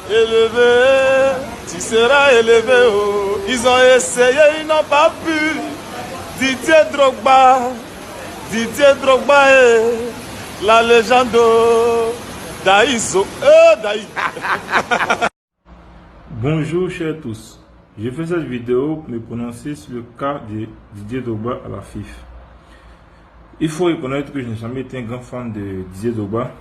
Élevé, tu seras élevé. Oh. Ils ont essayé, ils n'ont pas pu. Didier Drogba, la légende d'Aïso. Bonjour chers tous, je fais cette vidéo pour me prononcer sur le cas de Didier Drogba à la FIFA. Il faut reconnaître que je n'ai jamais été un grand fan de Didier Drogba,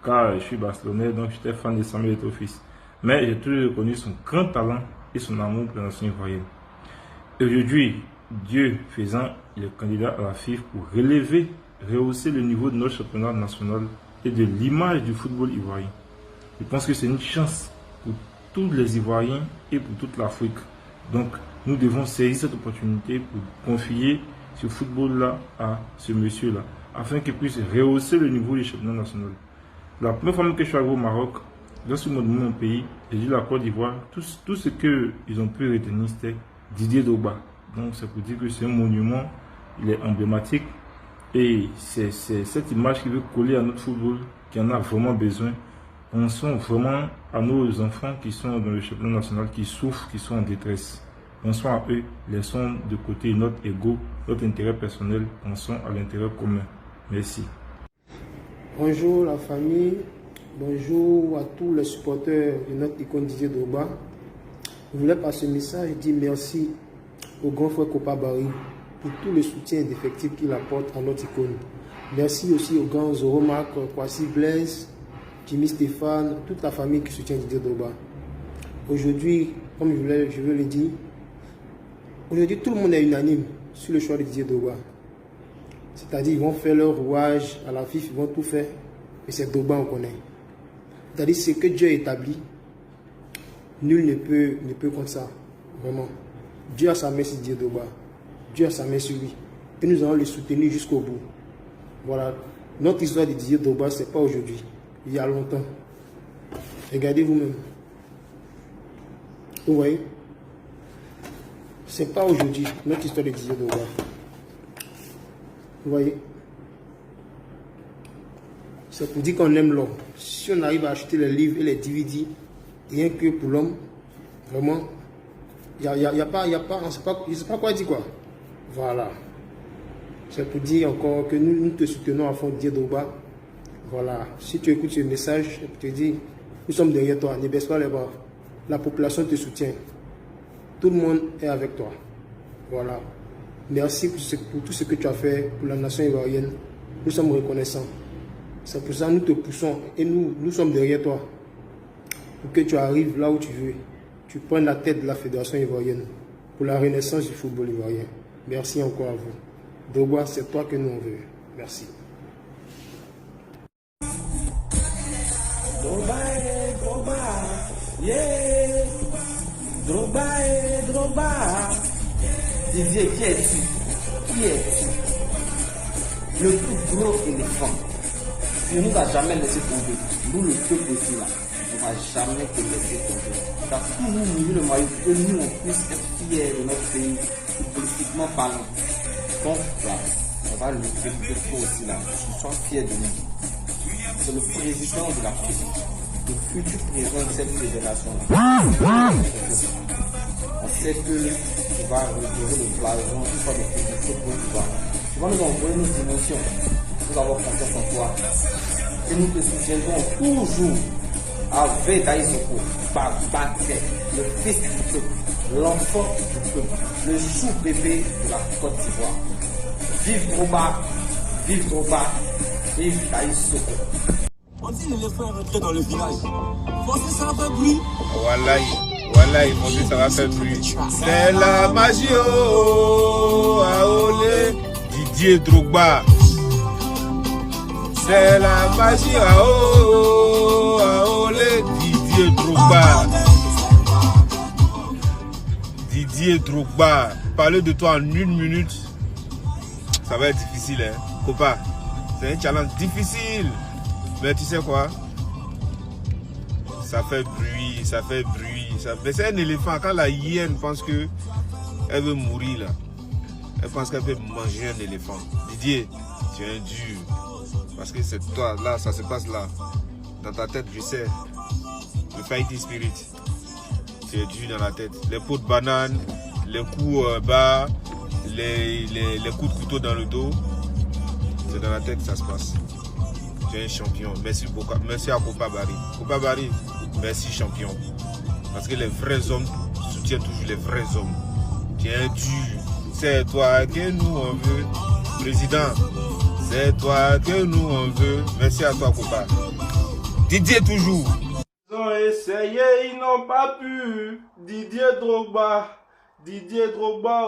car je suis barcelonais, donc j'étais fan de Samuel Eto'o fils. Mais j'ai toujours reconnu son grand talent et son amour pour la nation ivoirienne. Aujourd'hui, Dieu faisant, il est candidat à la FIFA pour rehausser le niveau de notre championnat national et de l'image du football ivoirien. Je pense que c'est une chance pour tous les Ivoiriens et pour toute l'Afrique. Donc, nous devons saisir cette opportunité pour confier ce football-là à ce monsieur-là, afin qu'il puisse rehausser le niveau du championnat national. La première fois que je suis arrivé au Maroc, lorsque je mon pays, j'ai dit la Côte d'Ivoire, tout ce qu'ils ont pu retenir, c'était Didier Drogba. Donc, c'est pour dire que c'est un monument, il est emblématique, et c'est cette image qui veut coller à notre football, qui en a vraiment besoin. Pensons vraiment à nos enfants qui sont dans le championnat national, qui souffrent, qui sont en détresse. Pensons à eux, laissons de côté notre ego, notre intérêt personnel, pensons à l'intérêt commun. Merci. Bonjour la famille, bonjour à tous les supporters de notre icône Didier Drogba. Je voulais par ce message dire merci au grand frère Kopa Barry pour tout le soutien d'effectifs qu'il apporte à notre icône. Merci aussi aux grands Zoromark, Kwasi Blaise, Jimmy Stéphane, toute la famille qui soutient Didier Drogba. Aujourd'hui, comme je veux le dire, aujourd'hui tout le monde est unanime sur le choix de Didier Drogba. C'est-à-dire ils vont faire leur rouage à la FIFA, ils vont tout faire, et c'est Drogba on connaît. C'est-à-dire ce que Dieu a établi, nul ne peut contre ça, vraiment. Dieu a sa main sur Didier Drogba, Dieu a sa main sur lui, et nous allons le soutenir jusqu'au bout. Voilà, notre histoire de Didier Drogba, ce n'est pas aujourd'hui. Il y a longtemps. Regardez vous-même. Vous voyez? C'est pas aujourd'hui notre histoire de Didier Drogba. Vous voyez? C'est pour dire qu'on aime l'homme. Si on arrive à acheter les livres et les DVD, rien que pour l'homme, vraiment, il n'y a pas, je ne sais pas quoi dire quoi. Voilà. C'est pour dire encore que nous te soutenons à fond Didier Drogba. Voilà, si tu écoutes ce message, je te dis, nous sommes derrière toi, ne baisse pas les bras. La population te soutient. Tout le monde est avec toi. Voilà. Merci pour tout ce que tu as fait pour la nation ivoirienne. Nous sommes reconnaissants. C'est pour ça que nous te poussons et nous sommes derrière toi. Pour que tu arrives là où tu veux. Tu prennes la tête de la fédération ivoirienne pour la renaissance du football ivoirien. Merci encore à vous. Drogba, c'est toi que nous on veut. Merci. Drogba, yeah. Drogba. Didier, qui es-tu? Le plus gros éléphant. Tu ne nous as jamais laissé tomber. Nous, le peuple aussi là, on ne va jamais te laisser tomber. Tu as toujours mis le maillot que nous, on puisse être fiers de notre pays, politiquement parlant. Donc là, on va lutter pour toi aussi là. Tu sois fier de nous. C'est le président de l'Afrique, le futur président de cette fédération-là. On sait que tu vas retirer le blason une fois de plus pour pouvoir. Tu vas nous envoyer nos dimensions. Nous avons confiance en toi. Et nous te soutiendrons toujours avec Daïsoko, Babaké, le fils du peuple, l'enfant du peuple, le chou bébé de la Côte d'Ivoire. Vive Drogba, vive Daïsoko. On dit l'éléphant est rentré dans le village. Pensez ça fait bruit. Voilà, ils vont dire ça va faire bruit. C'est la magie, oh, olé. Didier Drogba. C'est la magie, oh, olé. Didier Drogba. Didier Drogba. Parler de toi en 1 minute, ça va être difficile, hein. Copa, c'est un challenge difficile. Mais tu sais quoi? Ça fait bruit. Mais c'est un éléphant. Quand la hyène pense qu'elle veut mourir là, elle pense qu'elle peut manger un éléphant. Didier, tu es un dur. Parce que c'est toi, là, ça se passe là. Dans ta tête, je sais. Le fighting spirit. C'est dur dans la tête. Les pots de banane, les coups bas, les coups de couteau dans le dos. C'est dans la tête que ça se passe. Tu es un champion. Merci beaucoup. Merci à Kopa Barry. Kopa Barry, merci champion. Parce que les vrais hommes soutiennent toujours les vrais hommes. Tu es dur. C'est toi que nous on veut. Président, c'est toi que nous on veut. Merci à toi Kopa. Didier toujours. Ils ont essayé, ils n'ont pas pu. Didier Drogba,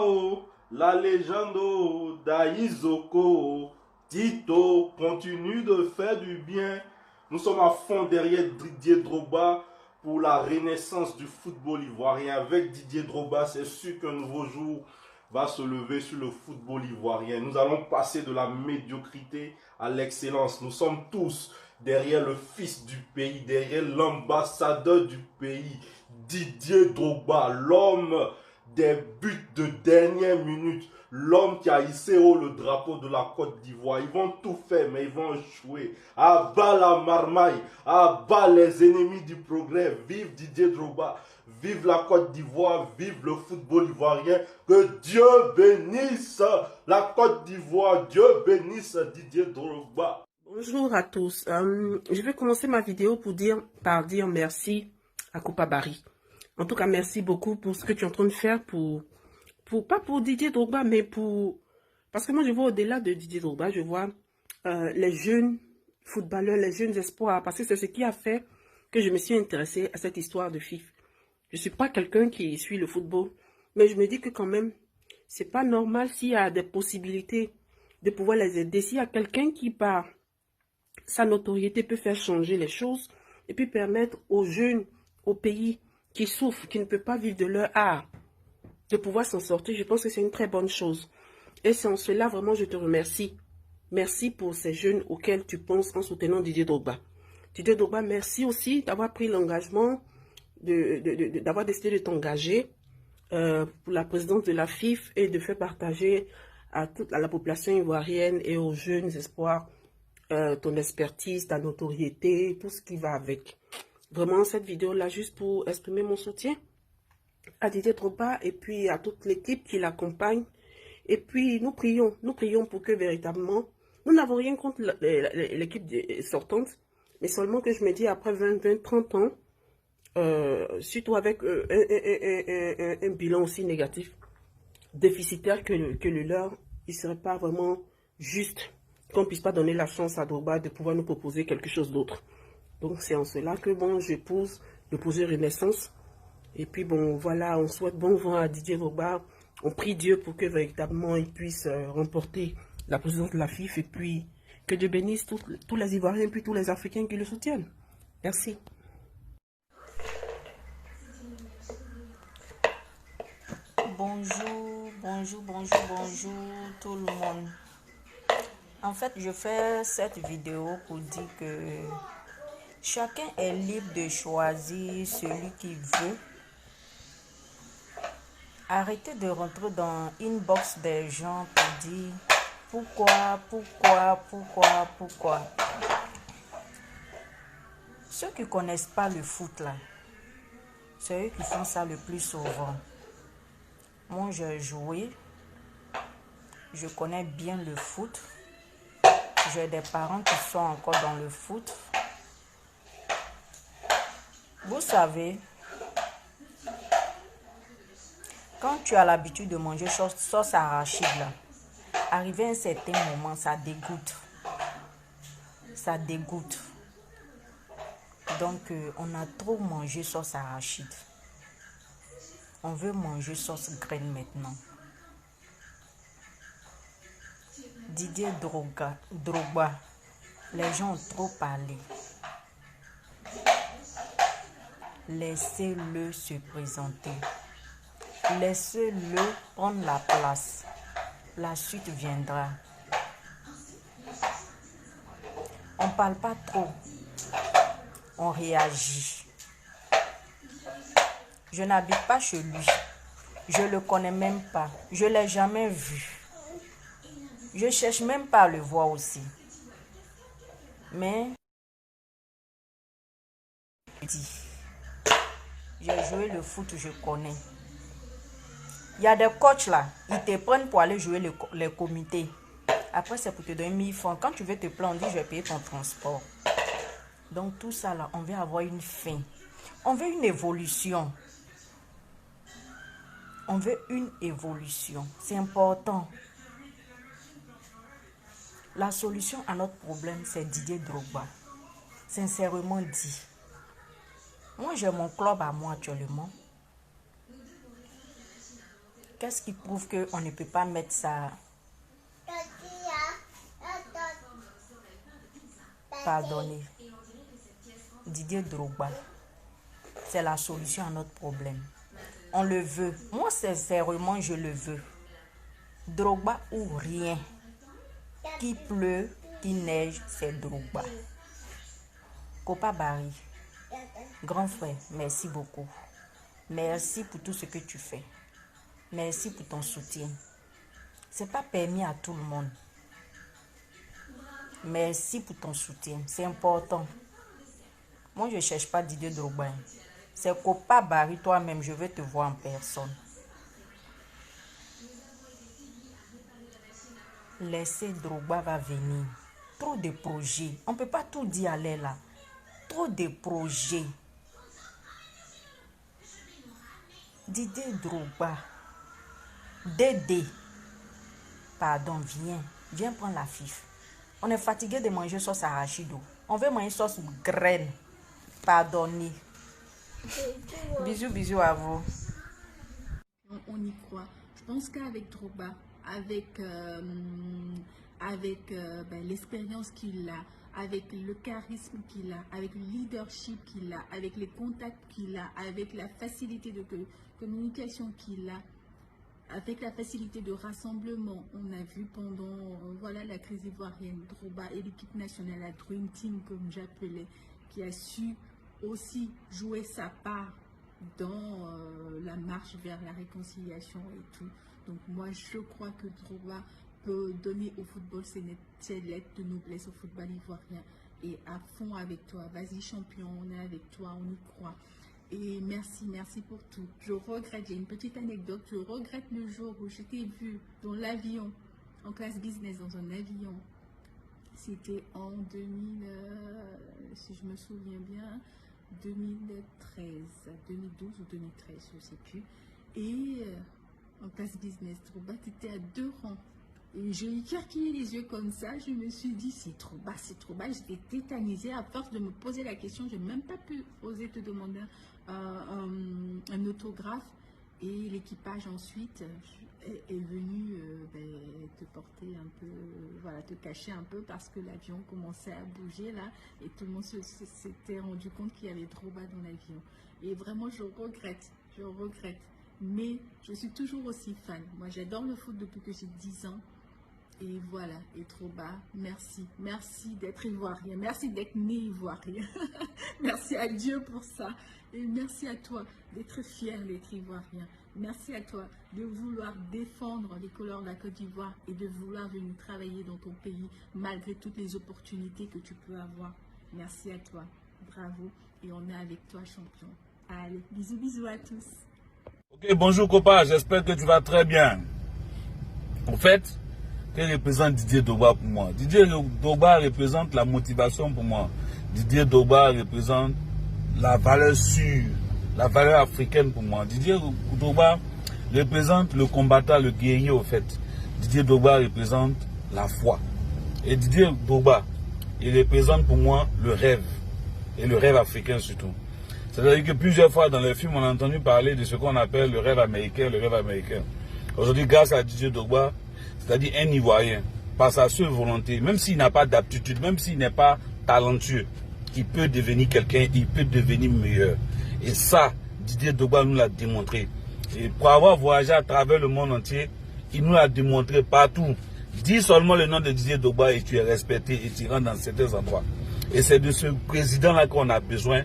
oh, la légende, oh, Daïzoko, oh. Tito continue de faire du bien. Nous sommes à fond derrière Didier Drogba pour la renaissance du football ivoirien. Avec Didier Drogba, c'est sûr qu'un nouveau jour va se lever sur le football ivoirien. Nous allons passer de la médiocrité à l'excellence. Nous sommes tous derrière le fils du pays, derrière l'ambassadeur du pays, Didier Drogba, l'homme des buts de dernière minute, l'homme qui a hissé haut le drapeau de la Côte d'Ivoire. Ils vont tout faire, mais ils vont échouer. À bas la marmaille, à bas les ennemis du progrès. Vive Didier Drogba, vive la Côte d'Ivoire, vive le football ivoirien. Que Dieu bénisse la Côte d'Ivoire, Dieu bénisse Didier Drogba. Bonjour à tous. Je vais commencer ma vidéo par dire merci à Kopa Barry. En tout cas, merci beaucoup pour ce que tu es en train de faire pas pour Didier Drogba, mais parce que moi je vois au-delà de Didier Drogba, je vois les jeunes footballeurs, les jeunes espoirs, parce que c'est ce qui a fait que je me suis intéressée à cette histoire de FIF. Je ne suis pas quelqu'un qui suit le football, mais je me dis que quand même, c'est pas normal s'il y a des possibilités de pouvoir les aider. S'il y a quelqu'un qui, par sa notoriété, peut faire changer les choses et puis permettre aux jeunes, aux pays qui souffrent, qui ne peuvent pas vivre de leur art, de pouvoir s'en sortir, je pense que c'est une très bonne chose. Et c'est en cela, vraiment, je te remercie. Merci pour ces jeunes auxquels tu penses en soutenant Didier Drogba. Didier Drogba, merci aussi d'avoir pris l'engagement, d'avoir décidé de t'engager pour la présidence de la FIF et de faire partager à la population ivoirienne et aux jeunes espoirs ton expertise, ta notoriété, tout ce qui va avec. Vraiment, cette vidéo-là, juste pour exprimer mon soutien à Didier Drogba et puis à toute l'équipe qui l'accompagne. Et puis, nous prions pour que véritablement, nous n'avons rien contre l'équipe sortante, mais seulement que je me dis, après 20, 30 ans, surtout avec un bilan aussi négatif, déficitaire que le leur, il ne serait pas vraiment juste qu'on ne puisse pas donner la chance à Drogba de pouvoir nous proposer quelque chose d'autre. Donc, c'est en cela que, bon, je pose le projet Renaissance. Et puis, bon, voilà, on souhaite bon vent à Didier Drogba. On prie Dieu pour que, véritablement, il puisse remporter la présidence de la FIF. Et puis, que Dieu bénisse tous les Ivoiriens et puis tous les Africains qui le soutiennent. Merci. Bonjour tout le monde. En fait, je fais cette vidéo pour dire que chacun est libre de choisir celui qu'il veut. Arrêtez de rentrer dans l'inbox des gens pour dire pourquoi. Ceux qui ne connaissent pas le foot là, c'est eux qui font ça le plus souvent. Moi, j'ai joué, je connais bien le foot. J'ai des parents qui sont encore dans le foot. Vous savez, quand tu as l'habitude de manger sauce arachide, là, arrivé à un certain moment, ça dégoûte. Ça dégoûte. Donc, on a trop mangé sauce arachide. On veut manger sauce graine maintenant. Didier Drogba, les gens ont trop parlé. Laissez-le se présenter. Laissez-le prendre la place. La suite viendra. On ne parle pas trop. On réagit. Je n'habite pas chez lui. Je ne le connais même pas. Je ne l'ai jamais vu. Je ne cherche même pas à le voir aussi. Mais J'ai joué le foot, je connais. Il y a des coachs là, ils te prennent pour aller jouer les comités. Après, c'est pour te donner 1000 francs. Quand tu veux te plaindre, on dit, je vais payer ton transport. Donc, tout ça là, on veut avoir une fin. On veut une évolution. On veut une évolution. C'est important. La solution à notre problème, c'est Didier Drogba. Sincèrement dit. Moi, j'ai mon club à moi actuellement. Qu'est-ce qui prouve qu'on ne peut pas mettre ça? Pardonnez. Didier Drogba. C'est la solution à notre problème. On le veut. Moi, sincèrement, je le veux. Drogba ou rien. Qui pleut, qui neige, c'est Drogba. Kopa Barry. Grand frère, merci beaucoup. Merci pour tout ce que tu fais. Merci pour ton soutien. C'est pas permis à tout le monde. Merci pour ton soutien. C'est important. Moi, je ne cherche pas Didier Drogba. C'est Kopa Barry, toi-même, je vais te voir en personne. Laissez Drogba va venir. Trop de projets. On ne peut pas tout dire aller là. Trop de projets. Didier Drogba. Dédé. Pardon, viens. Viens prendre la fif. On est fatigué de manger sauce arachido. On veut manger sauce graine. Pardonnez. Bisous, bisous à vous. On y croit. Je pense qu'avec Drogba, avec l'expérience qu'il a, avec le charisme qu'il a, avec le leadership qu'il a, avec les contacts qu'il a, avec la facilité de communication qu'il a, avec la facilité de rassemblement, on a vu pendant la crise ivoirienne, Drogba et l'équipe nationale, la Dream Team comme j'appelais, qui a su aussi jouer sa part dans la marche vers la réconciliation et tout. Donc moi je crois que Drogba peut donner au football ses lettres de noblesse au football ivoirien. Et à fond avec toi, vas-y champion, on est avec toi, on y croit. Et merci pour tout. Je regrette, j'ai une petite anecdote, je regrette le jour où je t'ai vu dans l'avion, en classe business, dans un avion. C'était en 2000, si je me souviens bien, 2013, 2012 ou 2013, je ne sais plus. Et en classe business, Drogba, tu étais à 2 rangs. Et j'ai écarquillé les yeux comme ça, je me suis dit, c'est trop bas. J'étais tétanisée à force de me poser la question. Je n'ai même pas pu oser te demander un autographe. Et l'équipage ensuite est venu te porter un peu, te cacher un peu parce que l'avion commençait à bouger là. Et tout le monde s'était rendu compte qu'il y avait Drogba dans l'avion. Et vraiment, je regrette. Mais je suis toujours aussi fan. Moi, j'adore le foot depuis que j'ai 10 ans. Et voilà, et Drogba, merci. Merci d'être ivoirien. Merci d'être né ivoirien. Merci à Dieu pour ça. Et merci à toi d'être fier d'être ivoirien. Merci à toi de vouloir défendre les couleurs de la Côte d'Ivoire et de vouloir venir travailler dans ton pays malgré toutes les opportunités que tu peux avoir. Merci à toi. Bravo. Et on est avec toi, champion. Allez, bisous à tous. Ok, bonjour Kopa, j'espère que tu vas très bien. En fait, quel représente Didier Drogba pour moi? Didier Drogba représente la motivation pour moi. Didier Drogba représente la valeur sûre, la valeur africaine pour moi. Didier Drogba représente le combattant, le guerrier au fait. Didier Drogba représente la foi. Et Didier Drogba, il représente pour moi le rêve. Et le rêve africain surtout. C'est-à-dire que plusieurs fois dans les films, on a entendu parler de ce qu'on appelle le rêve américain, le rêve américain. Aujourd'hui, grâce à Didier Drogba, c'est-à-dire un Ivoirien, par sa seule volonté, même s'il n'a pas d'aptitude, même s'il n'est pas talentueux, il peut devenir quelqu'un, il peut devenir meilleur. Et ça, Didier Drogba nous l'a démontré. Et pour avoir voyagé à travers le monde entier, il nous l'a démontré partout. Dis seulement le nom de Didier Drogba et tu es respecté et tu rentres dans certains endroits. Et c'est de ce président-là qu'on a besoin,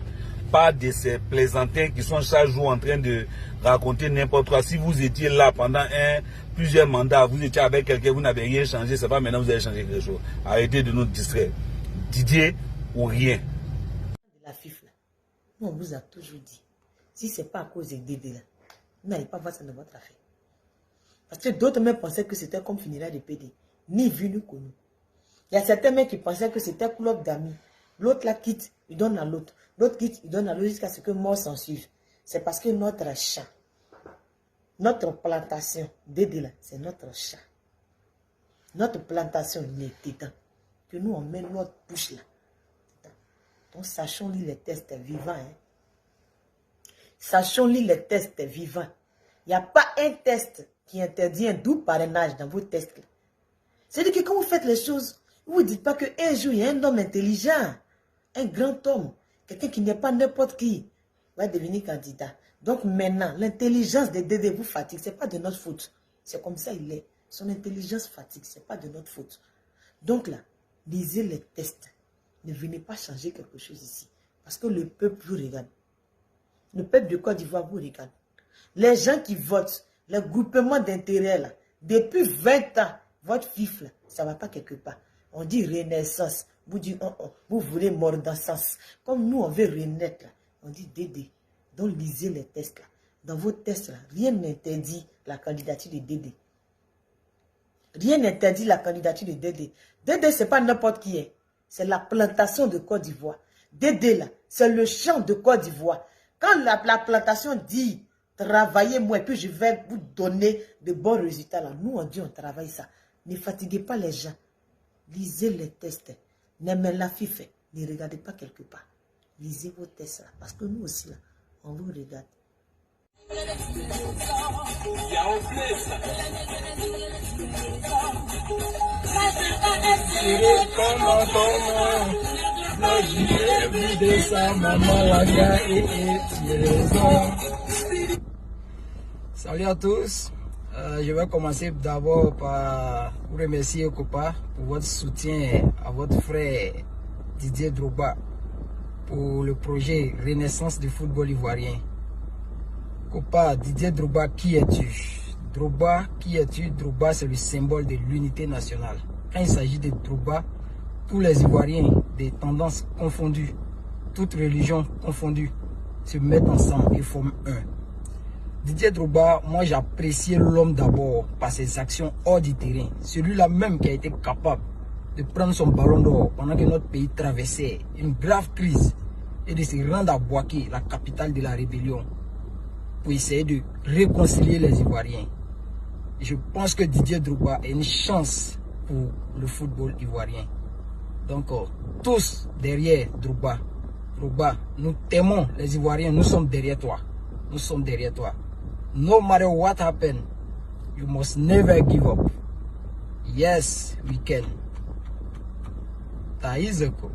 pas de ces plaisantins qui sont chaque jour en train de raconter n'importe quoi. Si vous étiez là pendant plusieurs mandats, vous étiez avec quelqu'un, vous n'avez rien changé, c'est pas maintenant que vous avez changé quelque chose. Arrêtez de nous distraire. Didier ou rien. La FIF là, on vous a toujours dit, Si ce n'est pas à cause de Dédé là, vous n'allez pas voir ça dans votre affaire. Parce que d'autres même pensaient que c'était comme funérailles de PD. Ni vu, ni connu. Il y a certains mecs qui pensaient que c'était un club d'amis. L'autre là quitte, il donne à l'autre. L'autre quitte, il donne à l'autre jusqu'à ce que mort s'en suive. C'est parce que notre champ, notre plantation, Dédé là, c'est notre champ. Notre plantation, il est dedans. Que nous, on met notre bouche là. Donc, sachons lire les tests vivants. Hein. Sachons lire les tests vivants. Il n'y a pas un test qui interdit un doux parrainage dans vos tests. C'est-à-dire que quand vous faites les choses, vous ne dites pas qu'un jour, il y a un homme intelligent, un grand homme, quelqu'un qui n'est pas n'importe qui, va devenir candidat. Donc maintenant, l'intelligence de Dédé vous fatigue. Ce n'est pas de notre faute. C'est comme ça il est. Son intelligence fatigue. Ce n'est pas de notre faute. Donc là, lisez les tests. Ne venez pas changer quelque chose ici. Parce que le peuple vous regarde. Le peuple de Côte d'Ivoire vous regarde. Les gens qui votent, le groupement d'intérêt là, depuis 20 ans, votre FIF là, ça ne va pas quelque part. On dit renaissance. Vous dites, vous voulez mort dans sens. Comme nous, on veut renaître là. On dit Dédé. Donc lisez les tests là. Dans vos tests là, rien n'interdit la candidature de Dédé. Rien n'interdit la candidature de Dédé. Dédé, ce n'est pas n'importe qui est. C'est la plantation de Côte d'Ivoire. Dédé là, c'est le champ de Côte d'Ivoire. Quand la plantation dit travaillez moi et puis je vais vous donner de bons résultats là. Nous on dit on travaille ça. Ne fatiguez pas les gens. Lisez les tests. N'aimez la FIF. Ne regardez pas quelque part. Lisez vos tests là. Parce que nous aussi là, on vous regarde. Salut à tous. Je vais commencer d'abord par vous remercier Kopa pour votre soutien à votre frère Didier Drogba pour le projet Renaissance du football ivoirien. Kopa, Didier Drogba, qui es-tu? Drogba, qui es-tu? Drogba, c'est le symbole de l'unité nationale. Quand il s'agit de Drogba, tous les Ivoiriens, des tendances confondues, toutes religions confondues, se mettent ensemble et forment un. Didier Drogba, moi j'appréciais l'homme d'abord par ses actions hors du terrain. Celui-là même qui a été capable de prendre son ballon d'or pendant que notre pays traversait une grave crise et de se rendre à Bouaké, la capitale de la rébellion, pour essayer de réconcilier les Ivoiriens. Je pense que Didier Drogba est une chance pour le football ivoirien. Donc, tous derrière Drogba. Drogba, nous t'aimons les Ivoiriens, nous sommes derrière toi. Nous sommes derrière toi. No matter what happens, you must never give up. Yes, we can. Taizeko.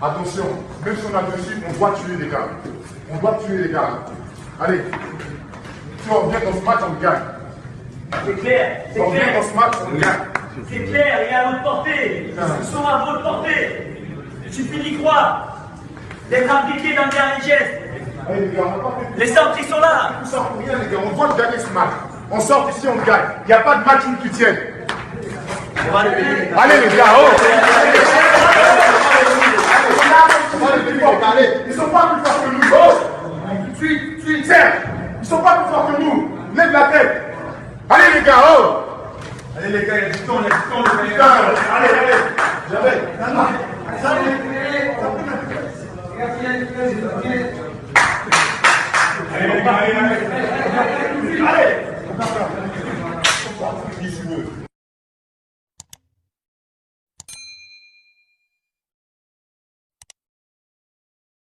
Attention, même si on a dessus, on doit tuer les gars. On doit tuer les gars. Allez, si on vient dans ce match, on gagne. C'est clair, Si on vient dans ce match, on gagne. C'est clair, il est à votre portée. Ils sont à votre portée. Il suffit d'y croire, d'être impliqué dans le dernier geste. Allez, les gars, on va pas Les centres, ils sont là. Tout ça pour rien, les gars. On doit le gagner ce match. On sort d'ici, on le gagne. Il n'y a pas de match qui tienne. Allez, les gars, oh! Allez, ils sont pas plus forts que nous. Oh! Tu serre. Ils sont pas plus forts que nous. Lève la tête. Allez, les gars, oh! Allez, les gars, il y a du temps, il y a du temps. Allez, allez. J'avais. Allez, allez, allez. Allez.